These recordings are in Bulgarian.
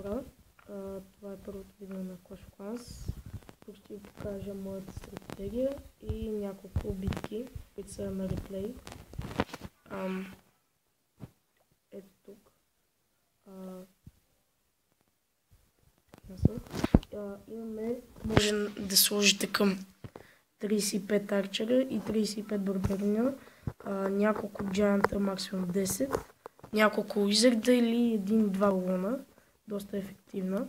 хора, това е първото видео на Clash of Clans. Тук ще ви покажа моята стратегия и няколко битки, които са на реплей. Ето тук. Имаме, може да сложите към 35 арчера и 35 барбарина, няколко джайанта, максимум 10, няколко уизарда или 1-2 луна, доста ефективна.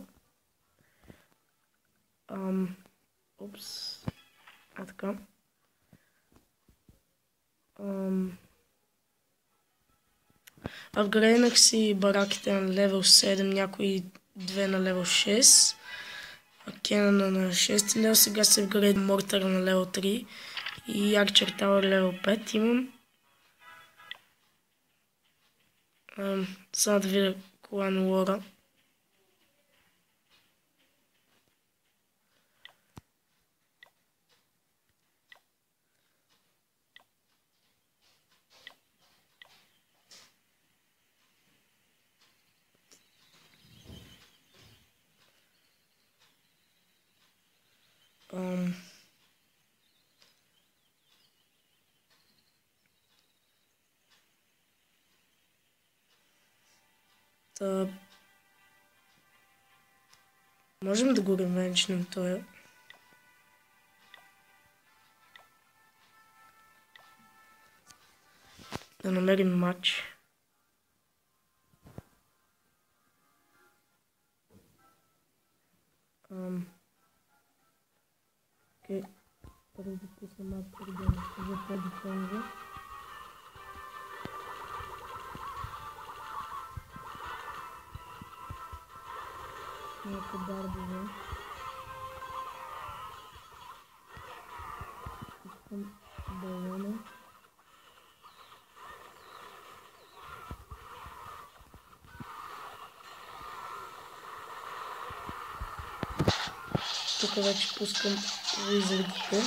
Така. Апгрейднах си бараките на левел 7, някои 2 на левел 6. Кенъна на 6 левел, сега се апгрейд мортъра на левел 3 и арчер тауър левел 5 имам. Сега да видя клан лора. Можем да го ревенчнем този. Да намерим матч. Окей. Първо да пусна матч, преди да не скажа по-дефенза. Някакъв дардове. Искам балона. Тук вече пускам уизардите.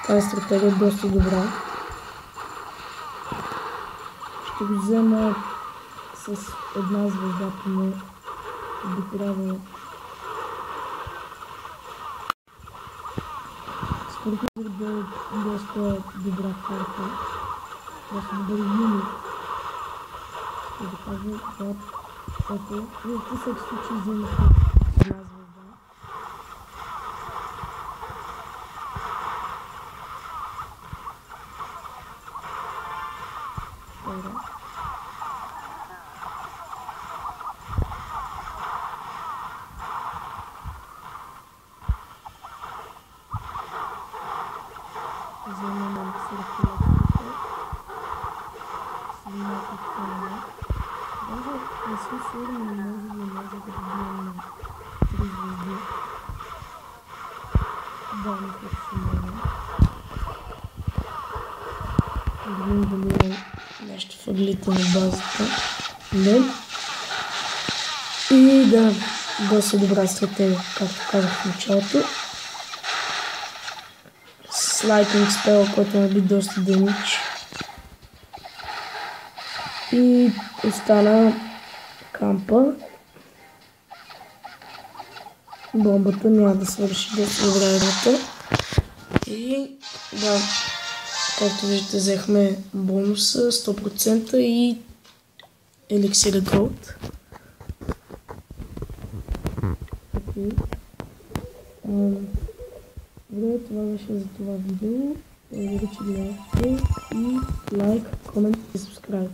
Тази стратегия е доста добра. Ще го взема с една звезда, поне би трябвало. Според мен да е доста добра карта. Доста добър юнит. Ще да кажа, това ето. В всеки случай вземах една звезда. Вземаме съркулатите. Снимате това. Даже не съм сигурен, не може да добием на 3 звезди. Да, мисля, че ще може. Да видим дали имам нещо в ъглите на базата. Не. И да, доста добра стратегия, както казах в началото. Слайтинг спел, който наби доста демидж. И остана кампа. Бомбата няма да свърши доста добра работа. И да, както виждате, взехме бонуса 100% и еликсира голд. Добре, това беше за това видео. Благодаря, че гледахте и лайк, комент и сабскрайб.